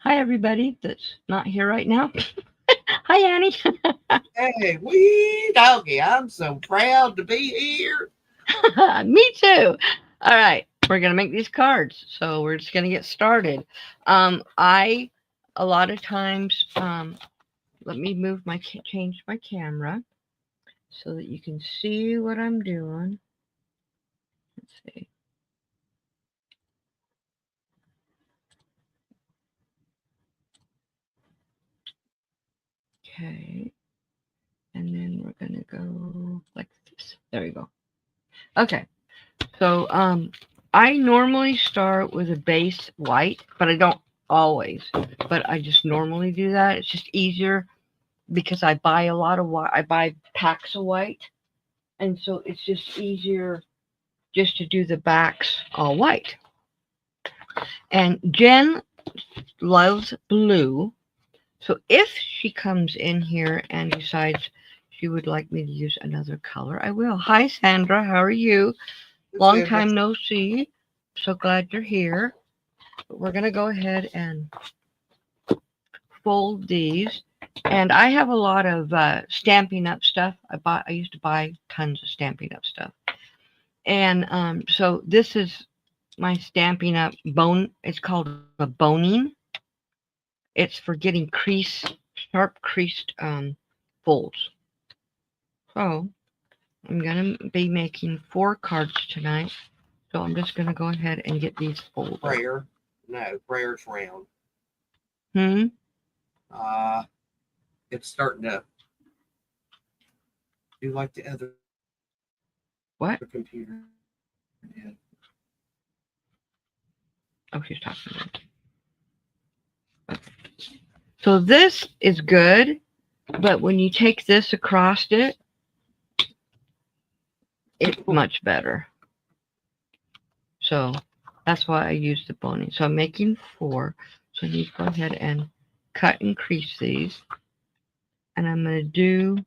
Hi, everybody that's not here right now. Hi, Annie. Hey, wee doggy, I'm so proud to be here. Me too. All right, we're gonna make these cards, so we're just gonna get started. I a lot of times let me move my change my camera so that you can see what I'm doing. Let's see. Okay, and then we're gonna go like this. There we go. Okay, so I normally start with a base white, but I don't always. But I just normally do that. It's just easier because I buy a lot of white. I buy packs of white, and so it's just easier just to do the backs all white. And Jen loves blue, so if she comes in here and decides she would like me to use another color, I will. Hi, Sandra. How are you? It's Long Sandra. time no see. So glad you're here. But we're gonna go ahead and fold these. And I have a lot of Stampin' Up stuff. I used to buy tons of Stampin' Up stuff. And so this is my Stampin' Up bone. It's called a boning. It's for getting sharp creased folds. So I'm gonna be making 4 cards tonight. So I'm just gonna go ahead and get these folded. Prayer. No, prayer's round. Hmm. Uh, it's starting to do like the other What? computer did. Oh, she's talking to me. So this is good, but when you take this across it, it's much better. So that's why I use the boning. So I'm making 4. So I need to go ahead and cut and crease these. And I'm going to do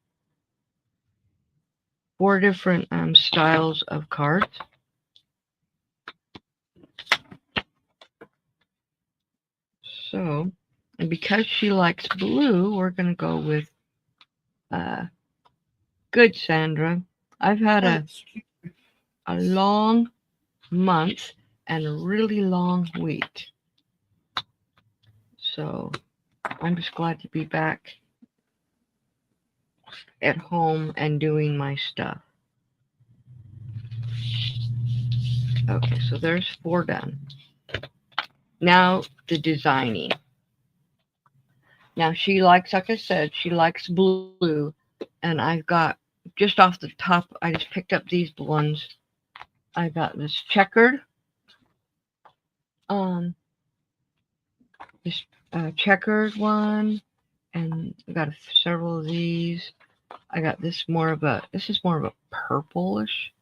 4 different styles of cards. So, and because she likes blue, we're going to go with uh, good Sandra. I've had a long month and a really long week. So I'm just glad to be back at home and doing my stuff. Okay, so there's 4 done. Now the designing. Now she likes, like I said, she likes blue, and I've got just off the top. I just picked up these ones. I got this checkered, um, this checkered one, and I got several of these. I got this more of a. This is more of a purplish,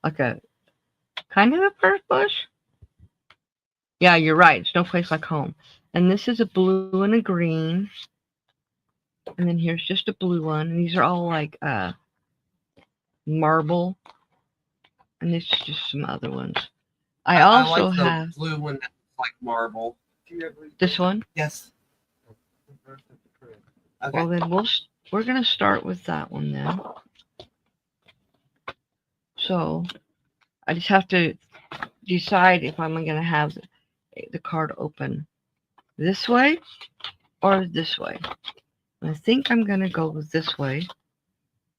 like a kind of a purplish. Yeah, you're right. It's no place like home. And this is a blue and a green. And then here's just a blue one. And these are all like marble. And this is just some other ones. I I also like the have blue one that's like marble. this one. Yes. Okay. Well, then we're gonna start with that one then. So I just have to decide if I'm gonna have the card open this way or this way. I think I'm gonna go with this way.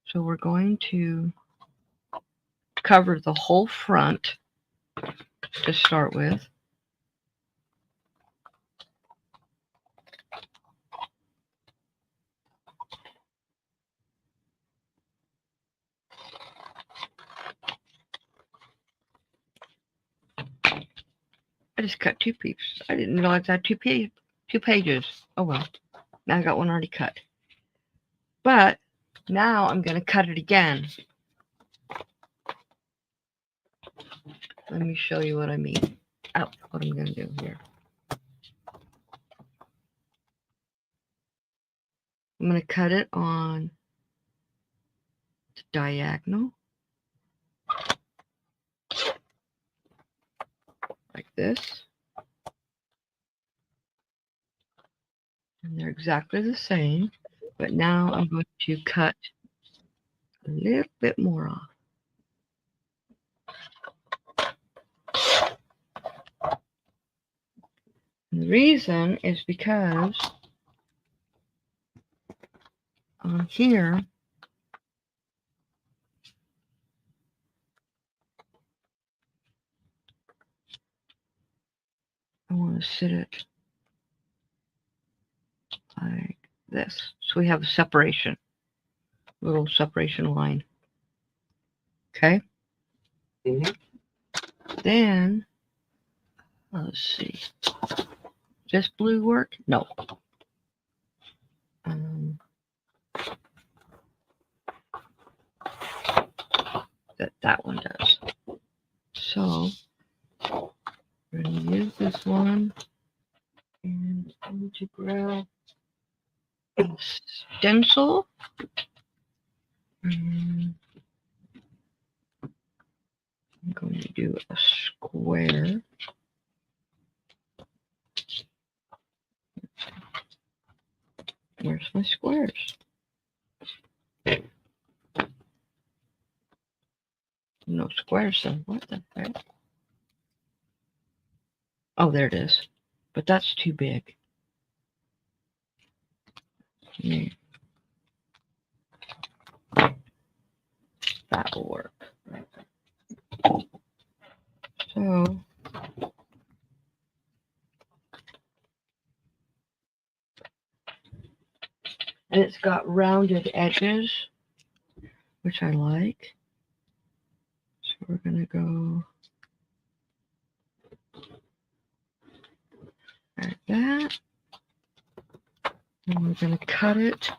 So we're going to cover the whole front to start with. I just cut 2 pieces. I didn't realize I had 2 pages. Oh well. Now I got one already cut. But now I'm gonna cut it again. Let me show you what I mean. Oh, what I'm gonna do here. I'm gonna cut it on the diagonal like this. And they're exactly the same, but now I'm going to cut a little bit more off. And the reason is because on here, I want to sit it like this. So we have a separation, little separation line. Okay. Mhm. Then, let's see. Does blue work? No. That one does. So we're going to use this one, and I'm going to grab a stencil. And I'm going to do a square. Where's my squares? No squares then. What the heck? Oh, there it is. But that's too big. Yeah. That will work. So and it's got rounded edges, which I like. So we're going to go like that. And we're going to cut it.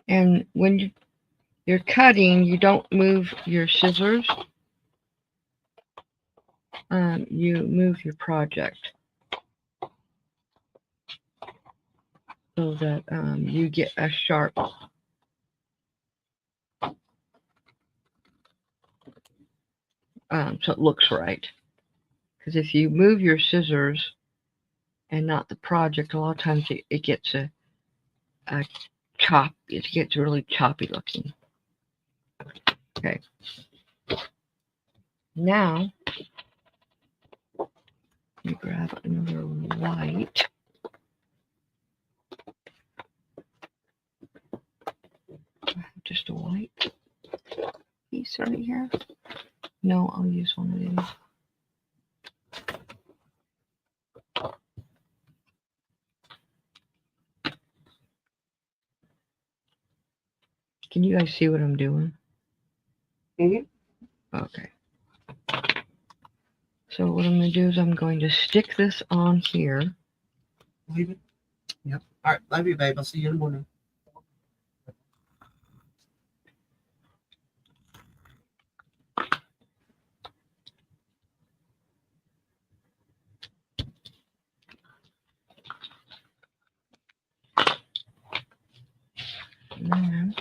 And when you're cutting, you don't move your scissors. You move your project so that you get a sharp so it looks right. Because if you move your scissors and not the project, a lot of times it gets a chop. It gets really choppy looking. Okay. Now, let me grab another white. I have just a white piece right here. No, I'll use one of these. Can you guys see what I'm doing? Mhm. Okay. So what I'm going to do is I'm going to stick this on here. Leave it. Yep. All right. Love you, babe. I'll see you in the morning. And then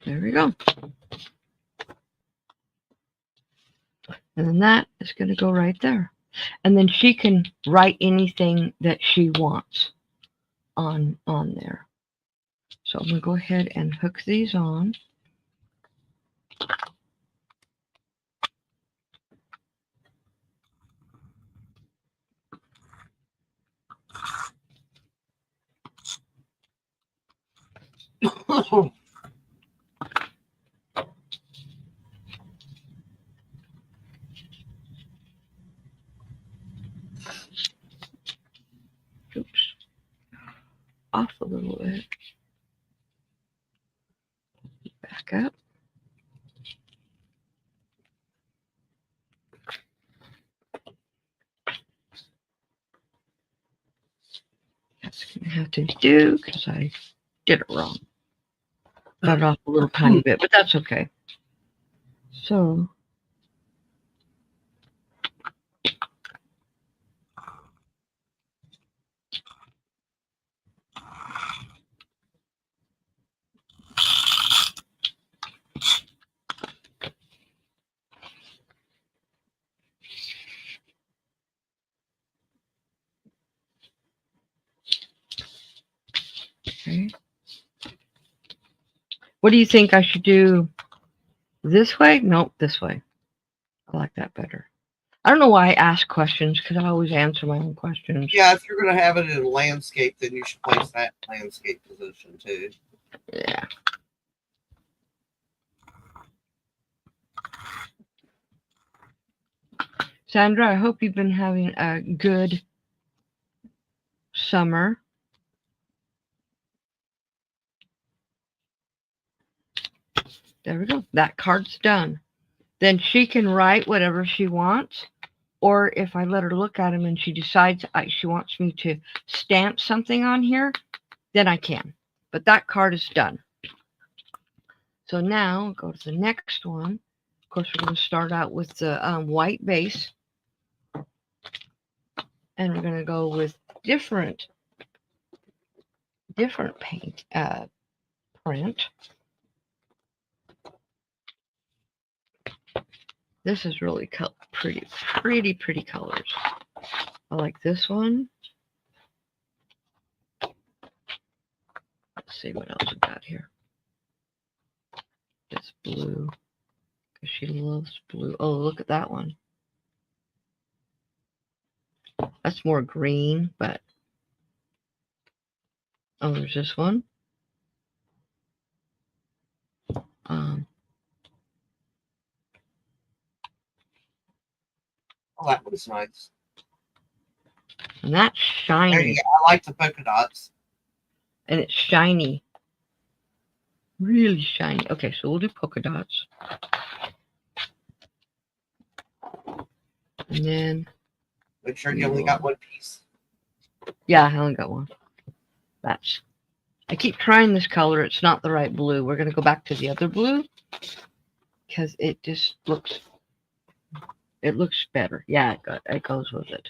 there we go. And then that is going to go right there. And then she can write anything that she wants on there. So I'm going to go ahead and hook these on. Oops. Off a little bit. Back up. That's going to have to do because I did it wrong. cut it off a little tiny bit, but that's okay. So okay. What do you think I should do? This way? Nope, this way. I like that better. I don't know why I ask questions because I always answer my own questions. Yeah, if you're going to have it in landscape, then you should place that in landscape position too. Yeah. Sandra, I hope you've been having a good summer. There we go. That card's done. Then she can write whatever she wants. Or if I let her look at them and she decides she wants me to stamp something on here, then I can. But that card is done. So now go to the next one. Of course, we're going to start out with the white base. And we're going to go with different paint print. This is really pretty colors. I like this one. Let's see what else we got here. This blue, because she loves blue. Oh, look at that one. That's more green, but oh, there's this one. Oh, that was nice. And that's shiny. Yeah, I like the polka dots. And it's shiny. Really shiny. Okay, so we'll do polka dots. And then make sure you only got one piece. Yeah, I only got one. I keep trying this color. It's not the right blue. We're going to go back to the other blue because it just looks better. Yeah, it goes with it.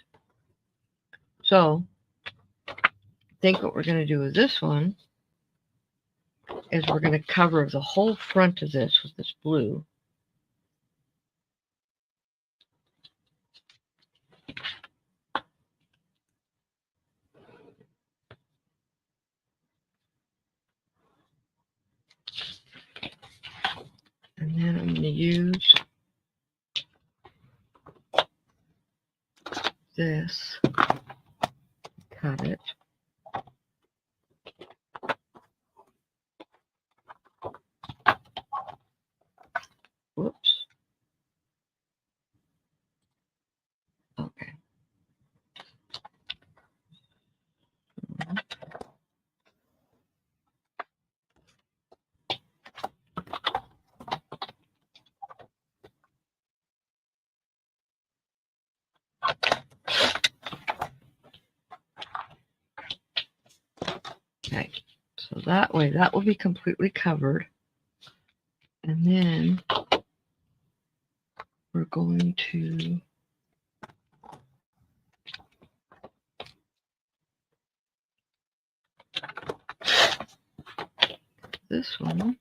So I think what we're going to do with this one is we're going to cover the whole front of this with this blue. And then I'm going to use this, cut it. Whoops. Okay. Okay, so that way that will be completely covered. And then we're going to this one.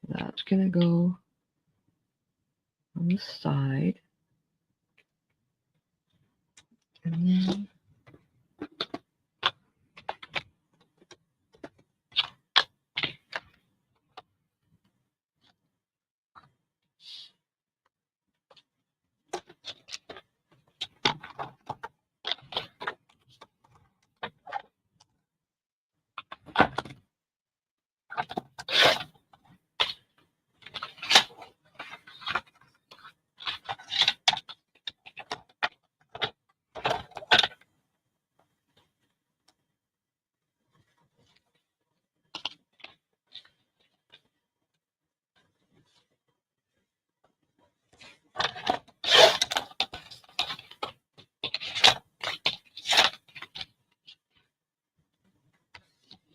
That's going to go on the side. And then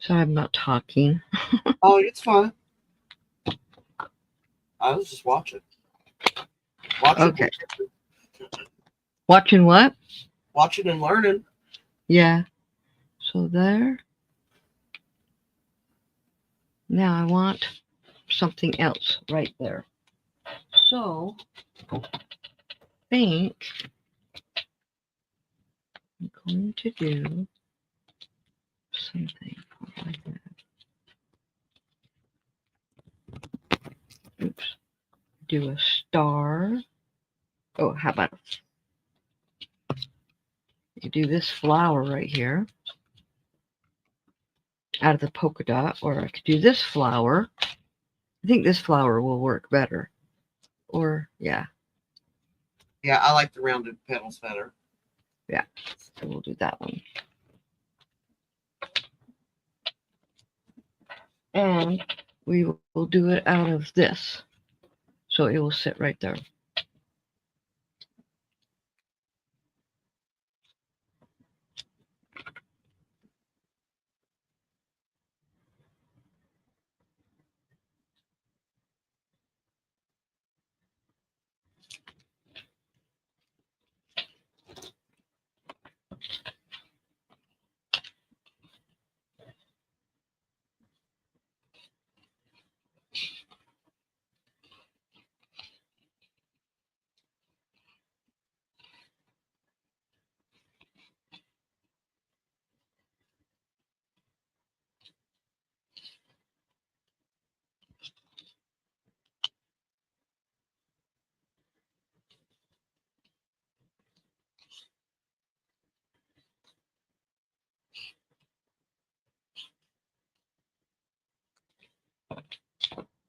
Sorry, I'm not talking. Oh, it's fine. I was just watching. Okay. Watching what? Watching and learning. Yeah. So there. Now I want something else right there. So I think I'm going to do something like that. Oops. Do a star. Oh, how about you could do this flower right here out of the polka dot, or I could do this flower. I think this flower will work better. Or yeah, Yeah, I like the rounded petals better. so we'll do that one. And we will do it out of this. So it will sit right there.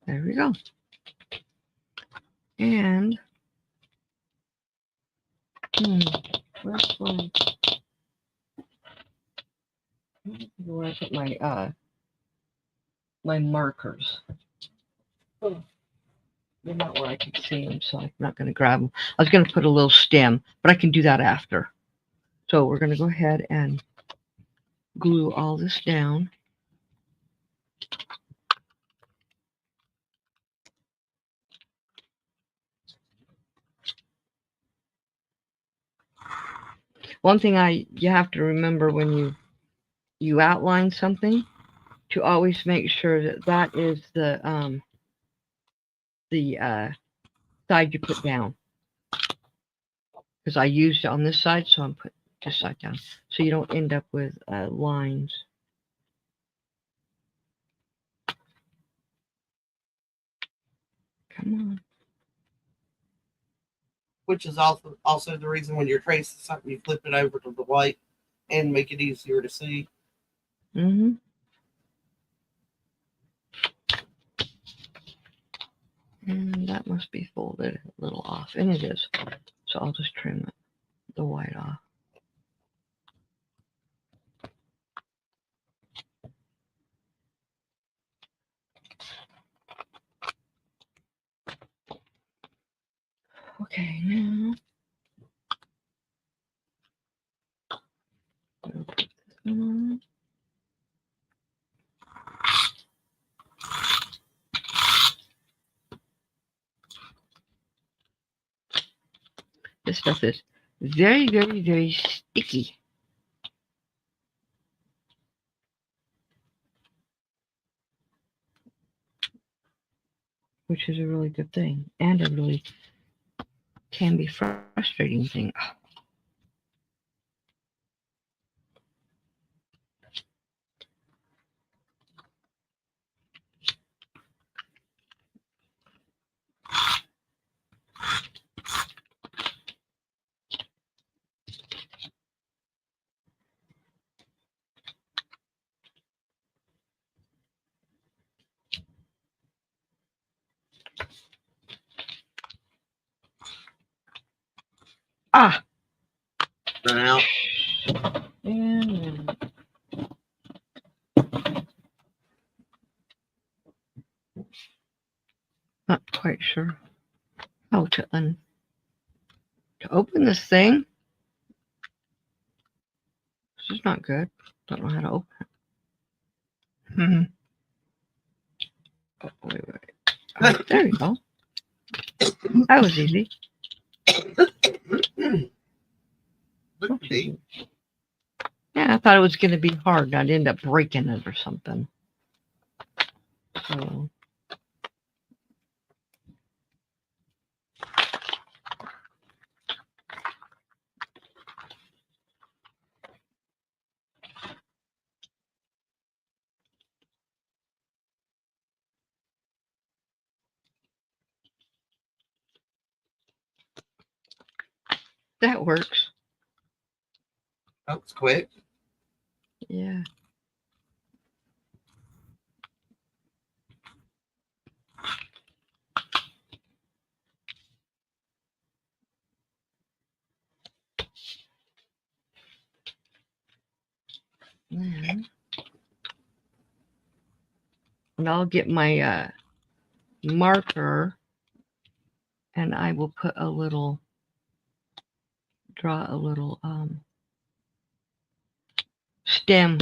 There we go. And where's where I put my my markers? Oh, they're not where I can see them, so I'm not going to grab them. I was going to put a little stem, but I can do that after. So we're going to go ahead and glue all this down. One thing you have to remember when you outline something, to always make sure that that is the side you put down. Because I used it on this side, so I'm putting this side down, so you don't end up with lines. Come on. Which is also the reason when you're tracing something, you flip it over to the white and make it easier to see. Mm-hmm. And that must be folded a little off, and it is. So I'll just trim the white off. Okay, now I'll put this one on. This stuff is very, very, very sticky. Which is a really good thing, and a really can be frustrating thing. Ah! Run out. And not quite sure how to open this thing. This is not good. Don't know how to open it. Mhm. Oh, wait. All right, there you go. That was easy. Look, Dee. Yeah, I thought it was going to be hard, and I'd end up breaking it or something. So, that works. That was quick. Yeah. Then, and I'll get my marker, and I will put a little, draw a little stem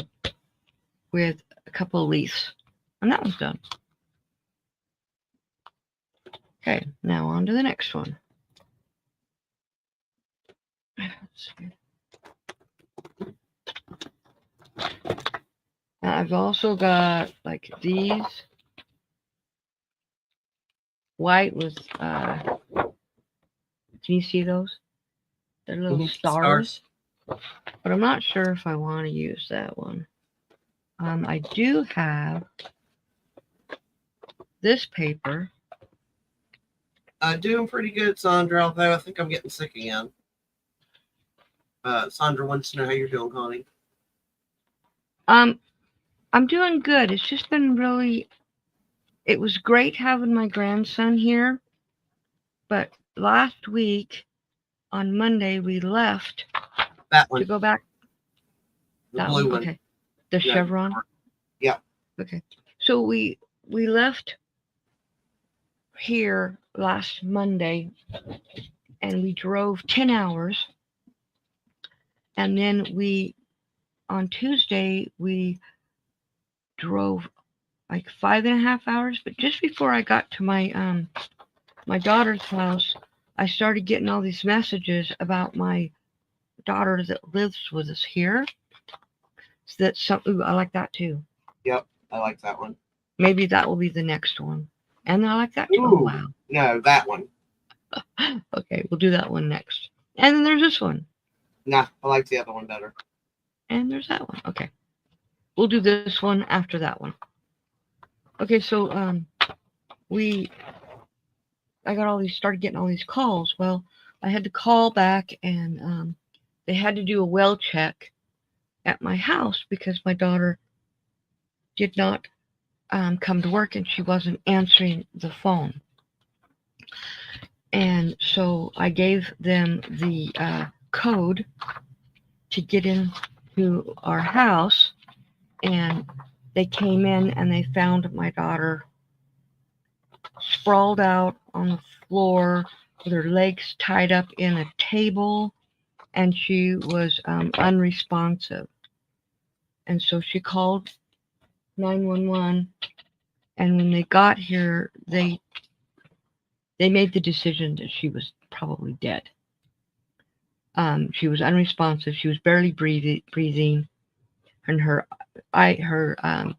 with a couple of leaves. And that one's done. Okay, now on to the next one. Let's see. Now I've also got like these white with can you see those? They're little Mhm, stars. But I'm not sure if I want to use that one. I do have this paper. Doing pretty good, Sandra, although I think I'm getting sick again. Sandra wants to know how you're doing, Connie. I'm doing good. It's just been really, it was great having my grandson here, but last week on Monday we left That to one, go back. the That blue one, one. okay. The Yeah. chevron. Yeah. Okay. So we left here last Monday, and we drove 10 hours, and then on Tuesday we drove like 5.5 hours. But just before I got to my my daughter's house, I started getting all these messages about my daughter that lives with us here. So that's something. Ooh, I like that too. Yep, I like that one. Maybe that will be the next one. And I like that too. Ooh, Oh, wow. no, that one. Okay, we'll do that one next. And then there's this one. Nah, I like the other one better. And there's that one. Okay. We'll do this one after that one. Okay, so I got started getting all these calls. Well, I had to call back, and they had to do a well check at my house because my daughter did not come to work and she wasn't answering the phone. And so I gave them the code to get into our house, and they came in and they found my daughter sprawled out on the floor with her legs tied up in a table, and she was unresponsive. And so she called 911, and when they got here, they made the decision that she was probably dead. She was unresponsive. She was barely breathing, and her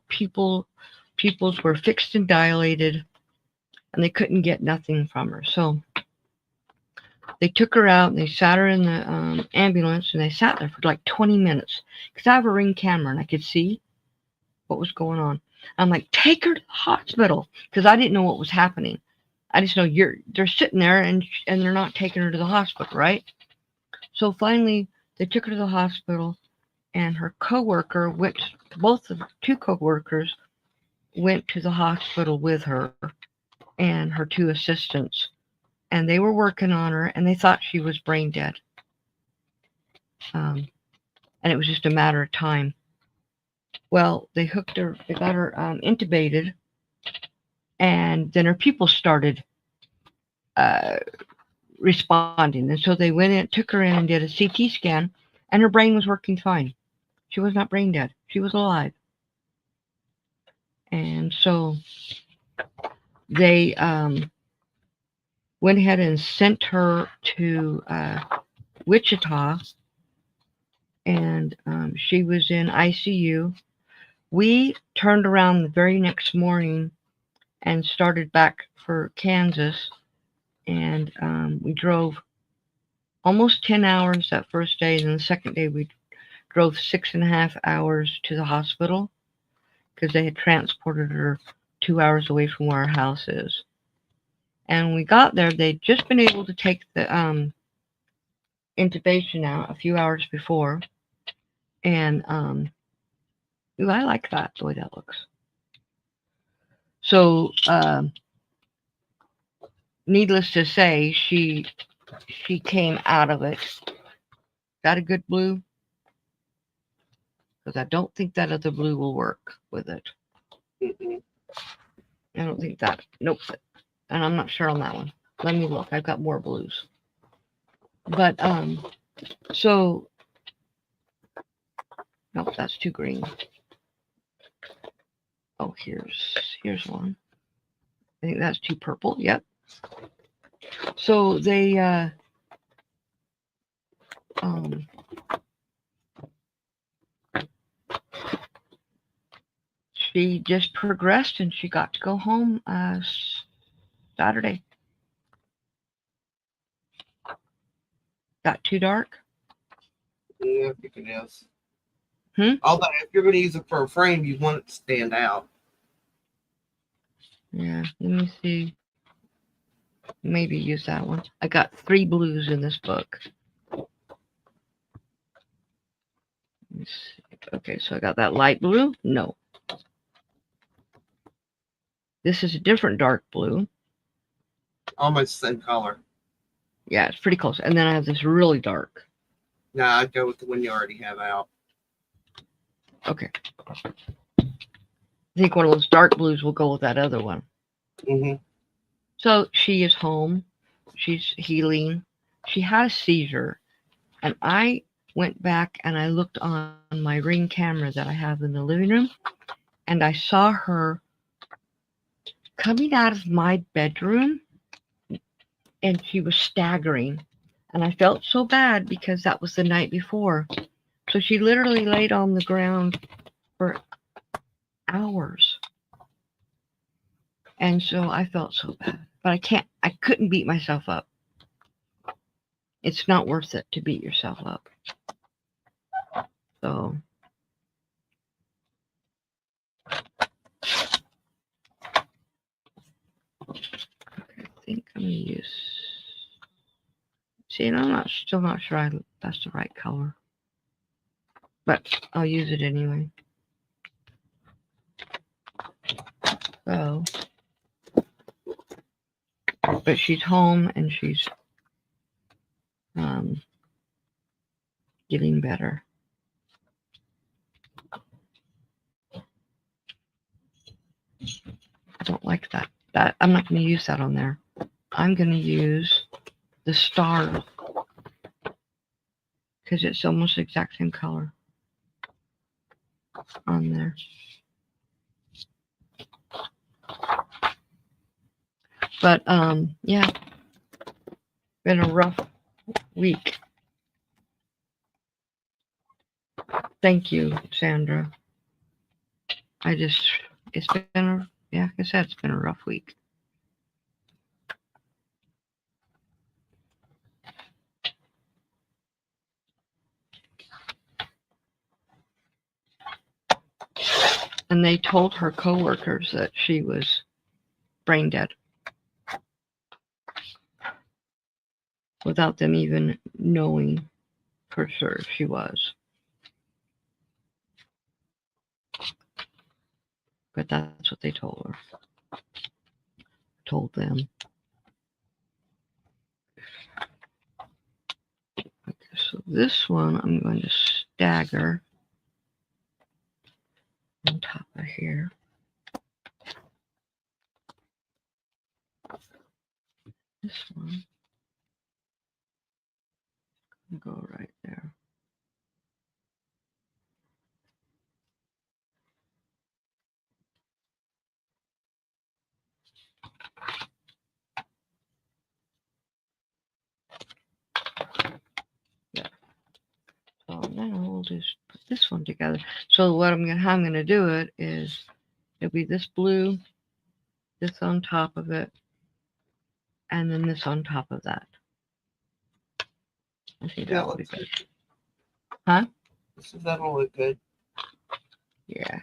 pupils were fixed and dilated, and they couldn't get nothing from her. So they took her out and they sat her in the ambulance, and they sat there for like 20 minutes because I have a Ring camera and I could see what was going on. I'm like, take her to the hospital, because I didn't know what was happening. I just know they're sitting there and they're not taking her to the hospital, right? So finally, they took her to the hospital, and her coworker went. Two coworkers went to the hospital with her, and her two assistants, and they were working on her, and they thought she was brain dead. And it was just a matter of time. Well, they got her intubated, and then her pupils started responding. And so they went in, took her in and did a CT scan, and her brain was working fine. She was not brain dead. She was alive. And so they went ahead and sent her to Wichita, and she was in ICU. We turned around the very next morning and started back for Kansas, and we drove almost 10 hours that first day, and the second day we drove 6.5 hours to the hospital because they had transported her 2 hours away from where our house is. And we got there, they'd just been able to take the intubation out a few hours before, and ooh, I like that, the way that looks. So needless to say, she came out of it. Got a good blue? Because I don't think that other blue will work with it. Mm-mm. I don't think that. Nope. And I'm not sure on that one. Let me look. I've got more blues. But so nope, that's too green. Oh, here's one. I think that's too purple. Yep. So they she just progressed and she got to go home Saturday. Got too dark? Yeah, I think it is. Hmm? Although, if you're going to use it for a frame, you want it to stand out. Yeah, let me see. Maybe use that one. I got 3 blues in this book. Let's see. Okay, so I got that light blue. No. This is a different dark blue. Almost the same color. Yeah, it's pretty close. And then I have this really dark. Nah, I'd go with the one you already have out. Okay. I think one of those dark blues will go with that other one. Mm-hmm. So she is home. She's healing. She had a seizure. And I went back and I looked on my Ring camera that I have in the living room. And I saw her coming out of my bedroom. And she was staggering. And I felt so bad because that was the night before. So she literally laid on the ground for hours. And so I felt so bad. But I couldn't beat myself up. It's not worth it to beat yourself up. So okay, I think I'm gonna use. See, and I'm still not sure that's the right color, but I'll use it anyway. So, but she's home and she's getting better. I don't like that. I'm not going to use that on there. I'm going to use the star because it's almost the exact same color on there. But yeah, been a rough week. Thank you, Sandra. It's been like I said, it's been a rough week. And they told her coworkers that she was brain dead without them even knowing for sure she was. But that's what they told her. Told them. Okay, so this one I'm going to stagger on top of here. This one will go right there. we'll just put this one together. So what how I'm gonna do it is it'll be this blue, this on top of it, and then this on top of that. I think Yeah, that would be good. Huh? That'll look good. Yeah.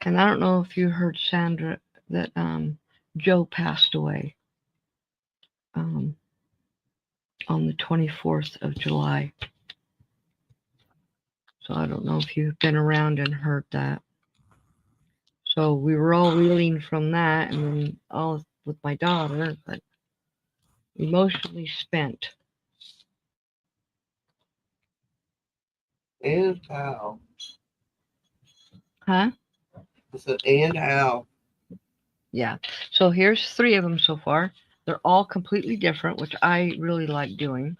And I don't know if you heard, Sandra, that Joe passed away on the 24th of July. So I don't know if you've been around and heard that. So we were all reeling from that, and then all with my daughter, but emotionally spent. And how? Huh? I said, and how? Yeah. So here's 3 of them so far. They're all completely different, which I really like doing.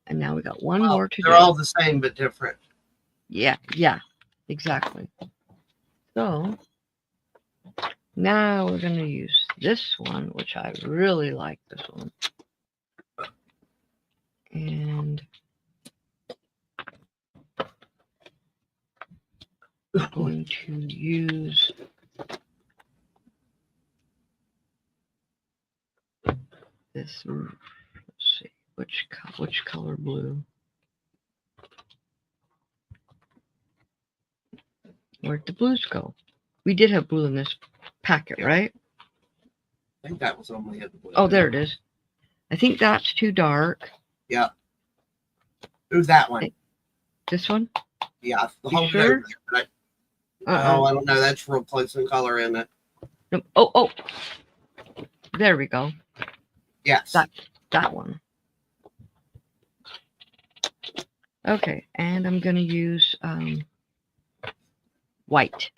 And now we got one more to do. They're all the same but different. Yeah, exactly. So now we're going to use this one, which I really like this one. And we're going to use this. Let's see, which color blue? Where'd the blues go? We did have blue in this packet, right? I think that was only at the blue. Oh, there it is. I think that's too dark. Yeah. Who's that one? This one? Yeah. You sure? I don't know. That's real close in color, isn't it? No. Oh. There we go. Yes. That one. Okay, and I'm going to use white.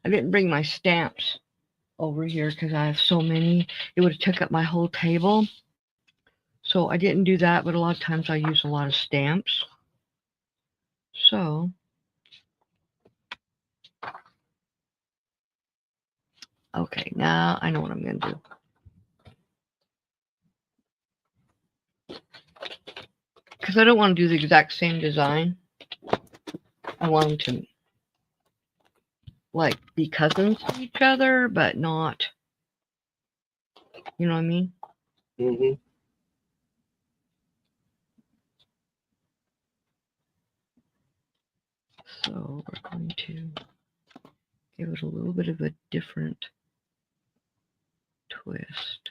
I didn't bring my stamps over here because I have so many. It would have took up my whole table. So I didn't do that, but a lot of times I use a lot of stamps. So okay, now I know what I'm going to do. Because I don't want to do the exact same design. I want them to like be cousins to each other, but not, you know what I mean? Mm-hmm. So we're going to give it a little bit of a different twist.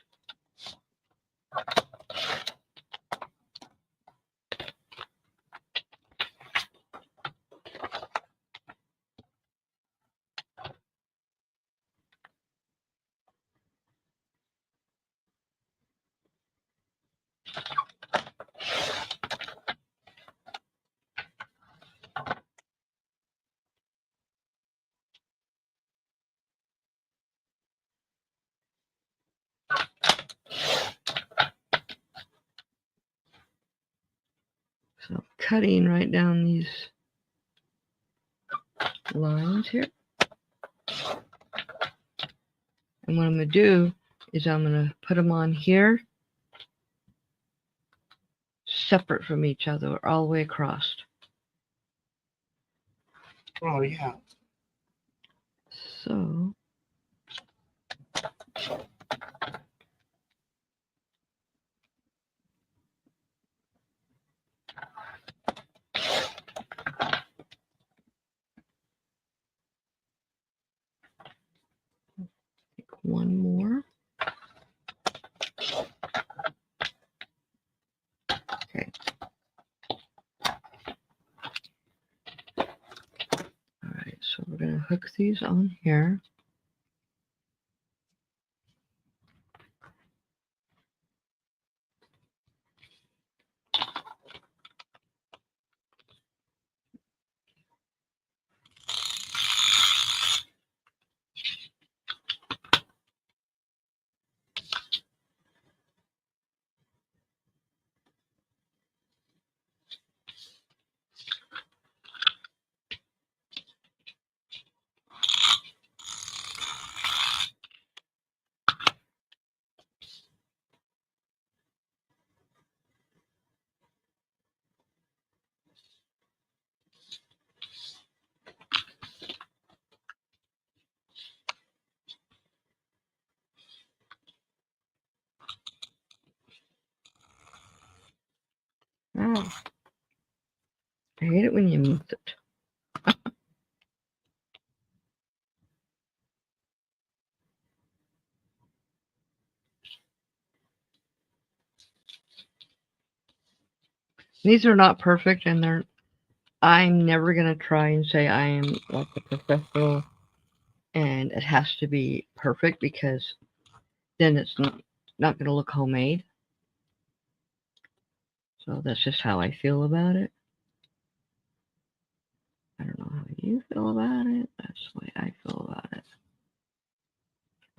So cutting right down these lines here. And what I'm going to do is I'm going to put them on here, separate from each other, all the way across. Oh, yeah. So hook these on here. Oh, I hate it when you move it. These are not perfect, and I'm never gonna try and say I am like a professional and it has to be perfect, because then it's not gonna look homemade. So that's just how I feel about it. I don't know how you feel about it. That's the way I feel about it.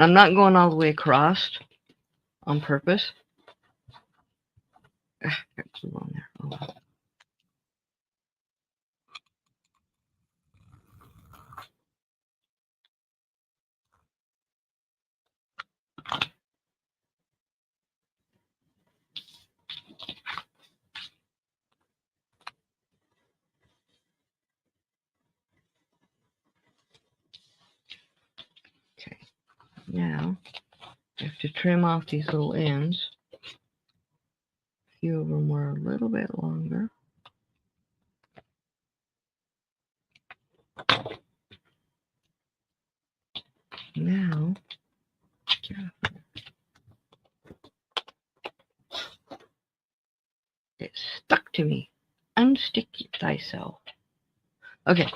I'm not going all the way across on purpose. Got glue on there. Oh, well. Okay, now I have to trim off these little ends. A few of them were a little bit longer. Now, it stuck to me. Unstick thyself. Okay.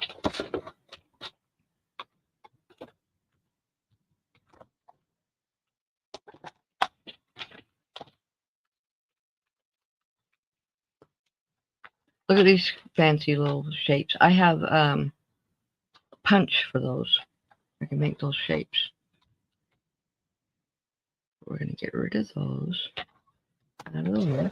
Look at these fancy little shapes. I have punch for those. I can make those shapes. We're going to get rid of those out of the way.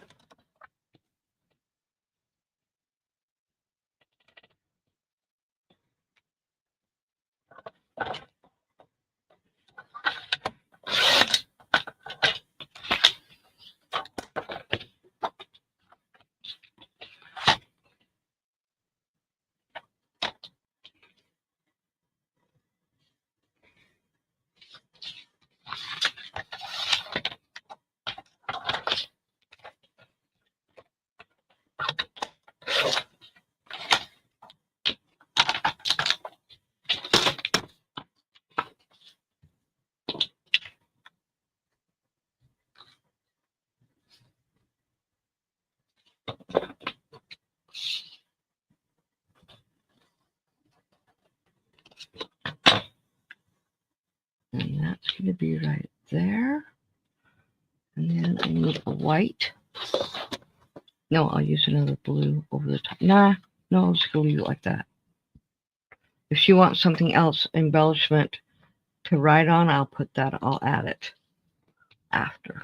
And that's going to be right there. And then I need a white. No, I'll use another blue over the top. Nah, no, I'll just go leave it like that. If she wants something else, embellishment to write on, I'll add it after.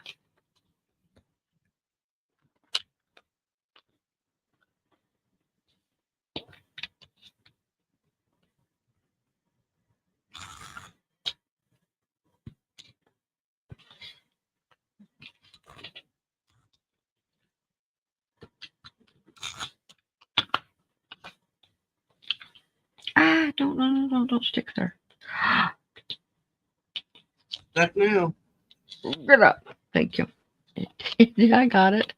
Ah, don't stick there. That now. Get up. Thank you. Yeah, I got it.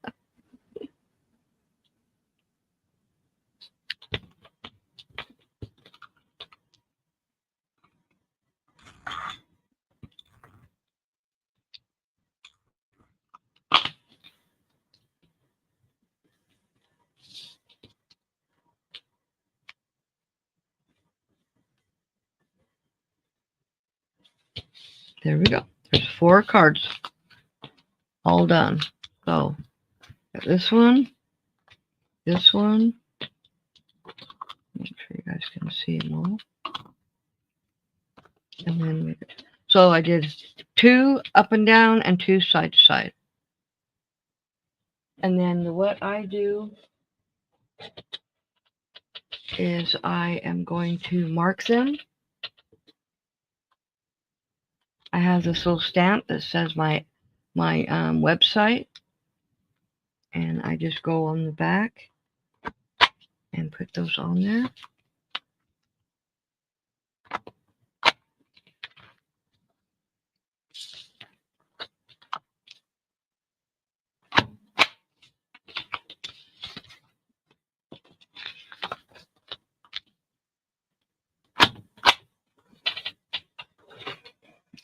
There we go. There's 4 cards all done. So got this one. Make sure you guys can see them all. And then so I did 2 up and down and 2 side to side. And then what I do is I am going to mark them. I have this little stamp that says my website, and I just go on the back and put those on there.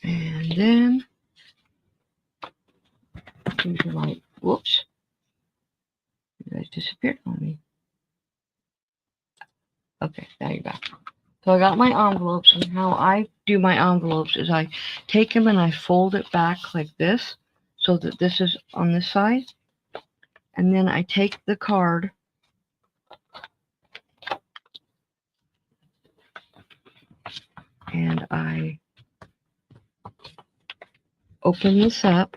And then these are my, whoops, you guys disappeared on me. Okay, there you go. So I got my envelopes, and how I do my envelopes is I take them and I fold it back like this so that this is on this side. And then I take the card and I open this up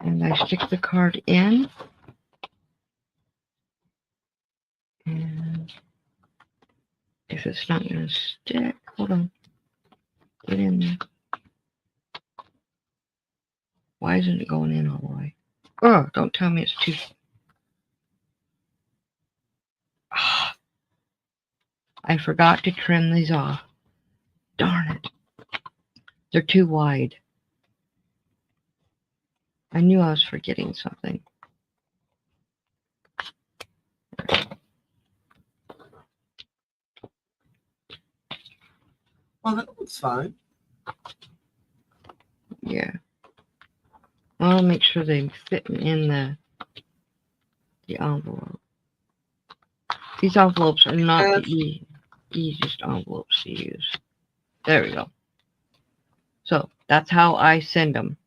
and I stick the card in. And if it's not going to stick, hold on, get in there. Why isn't it going in all the way? Oh, don't tell me it's too... I forgot to trim these off. Darn it. They're too wide. I knew I was forgetting something. Well, that looks fine. Yeah. I'll make sure they fit in the envelope. These envelopes are not the easiest envelopes to use. There we go. So that's how I send them.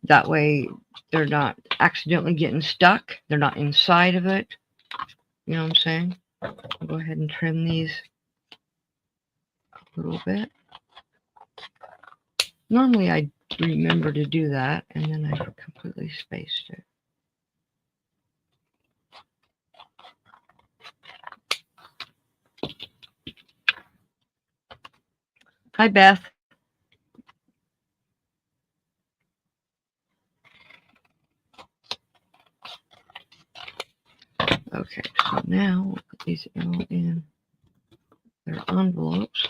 That way they're not accidentally getting stuck. They're not inside of it. You know what I'm saying? I'll go ahead and trim these a little bit. Normally I remember to do that, and then I completely spaced it. Hi, Beth. Okay, so now we'll put these all in their envelopes.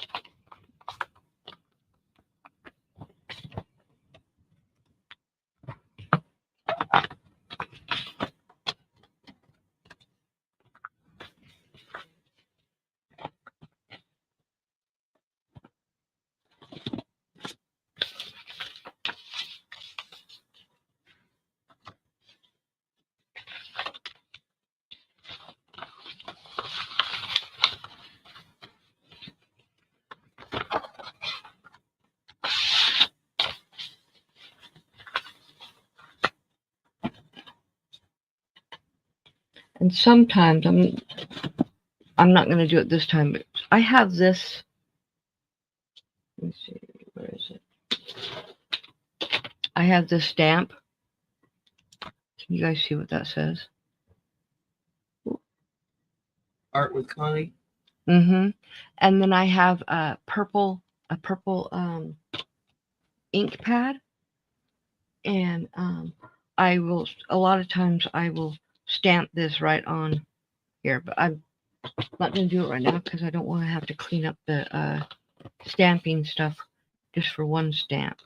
And sometimes I'm not going to do it this time, but I have this. Let me see, where is it? I have this stamp. Can you guys see what that says? Art with Connie. Mm-hmm. And then I have a purple ink pad, and I will, a lot of times I will stamp this right on here, but I'm not going to do it right now because I don't want to have to clean up the stamping stuff just for one stamp.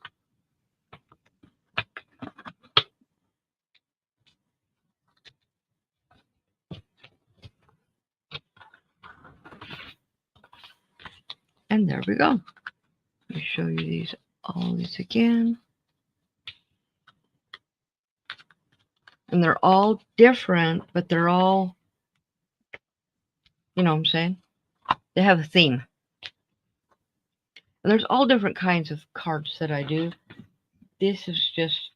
And there we go. Let me show you all these again. And they're all different, but they're all, you know what I'm saying? They have a theme. And there's all different kinds of cards that I do. This is just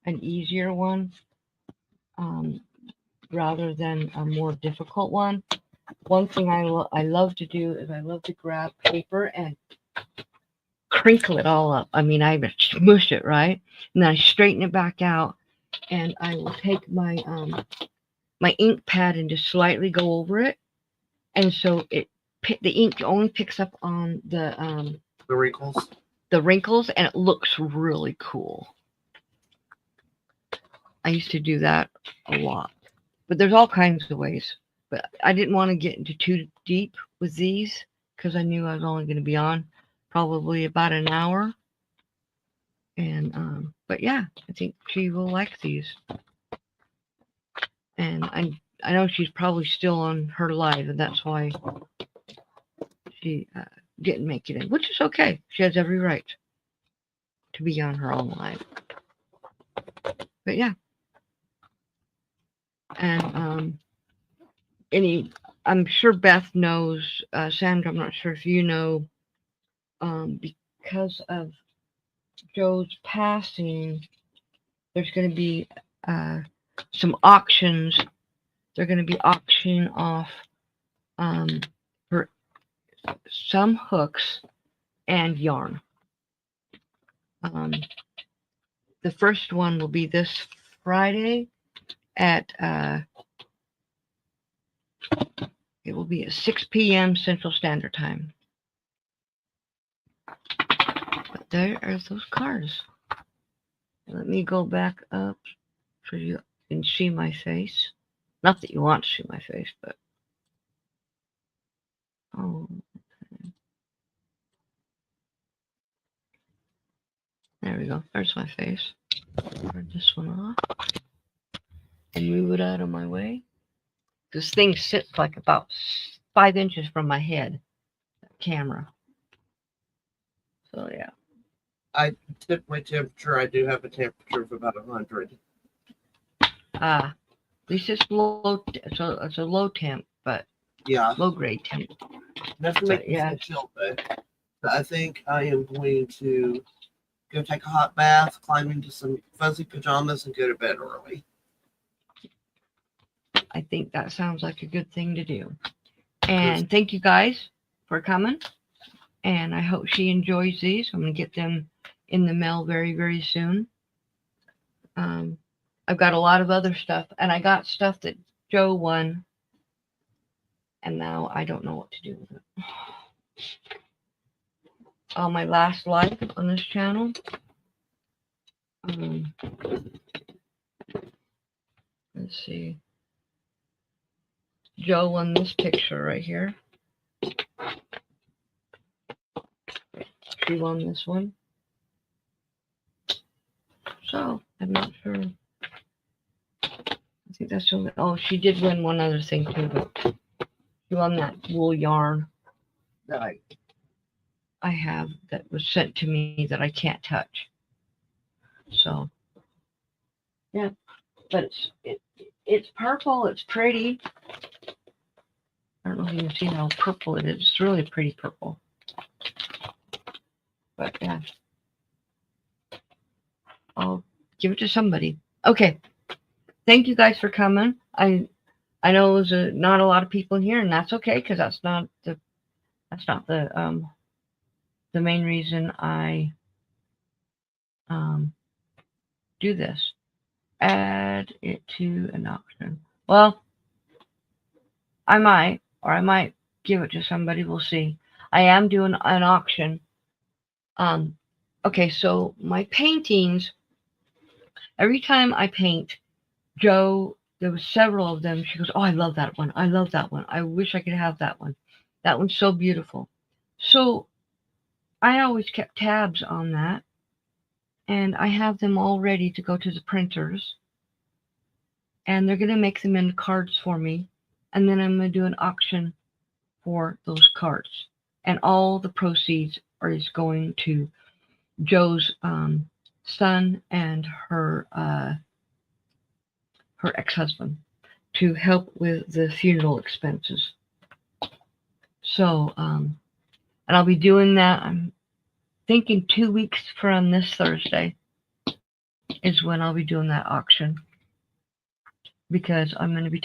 an easier one, rather than a more difficult one. One thing I love to do is I love to grab paper and crinkle it all up. I mean, I would smush it, right? And then I straighten it back out, and I will take my my ink pad and just slightly go over it, and so the ink only picks up on the wrinkles, and it looks really cool. I used to do that a lot, but there's all kinds of ways. But I didn't want to get into too deep with these because I knew I was only going to be on probably about an hour. And but yeah, I think she will like these. And I know she's probably still on her live, and that's why she didn't make it in, which is okay. She has every right to be on her own live. But yeah. And I'm sure Beth knows, Sandra, I'm not sure if you know, because of Joe's passing, there's going to be some auctions. They're going to be auctioning off for some hooks and yarn. The first one will be this Friday at it will be at 6 p.m. Central Standard Time. But there are those cards. Let me go back up so you can see my face. Not that you want to see my face, but oh, okay. There we go. There's my face. Turn this one off and move it out of my way. This thing sits like about 5 inches from my head. That camera. So yeah. I took my temperature. I do have a temperature of about 100. At least it's low. So it's a low temp, but yeah, low grade temp. Nothing makes me feel chilled though. But I think I am going to go take a hot bath, climb into some fuzzy pajamas, and go to bed early. I think that sounds like a good thing to do. And thank you guys for coming. And I hope she enjoys these. I'm going to get them in the mail very, very soon. I've got a lot of other stuff. And I got stuff that Joe won. And now I don't know what to do with it. On my last live on this channel. Let's see. Joe won this picture right here. She won this one. So, I'm not sure. I think that's only, oh, she did win one other thing too, but she won that wool yarn that I have that was sent to me that I can't touch. So, yeah, but it's purple. It's pretty. I don't know if you can see how purple it is. It's really pretty purple. But yeah, I'll give it to somebody. Okay, thank you guys for coming. I know it was not a lot of people here, and that's okay because that's not the main reason I do this. Add it to an auction. Well, I might give it to somebody. We'll see. I am doing an auction. Okay, so my paintings, every time I paint, Joe, there was several of them. She goes, oh, I love that one. I love that one. I wish I could have that one. That one's so beautiful. So I always kept tabs on that. And I have them all ready to go to the printers. And they're going to make them into cards for me. And then I'm going to do an auction for those cards. And all the proceeds is going to Joe's son and her ex-husband to help with the funeral expenses. So, and I'll be doing that. thinking 2 weeks from this Thursday is when I'll be doing that auction, because I'm going to be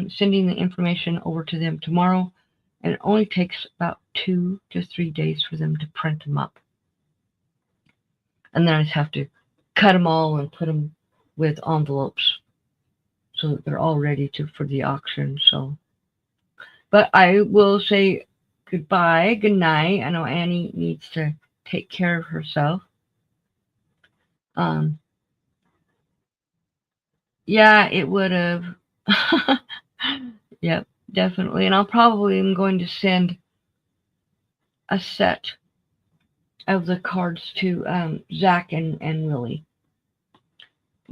sending the information over to them tomorrow, and it only takes about 2 to 3 days for them to print them up. And then I just have to cut them all and put them with envelopes so that they're all ready for the auction. So, but I will say goodbye, good night. I know Annie needs to take care of herself. Yeah, it would have. Yep, definitely. And I'll probably am going to send a set of the cards to Zach and Willie,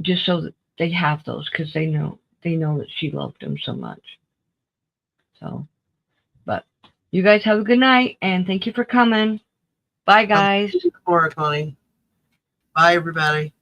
just so that they have those, because they know that she loved them so much. So, but you guys have a good night, and thank you for coming. Bye, guys. Connie. Bye, everybody.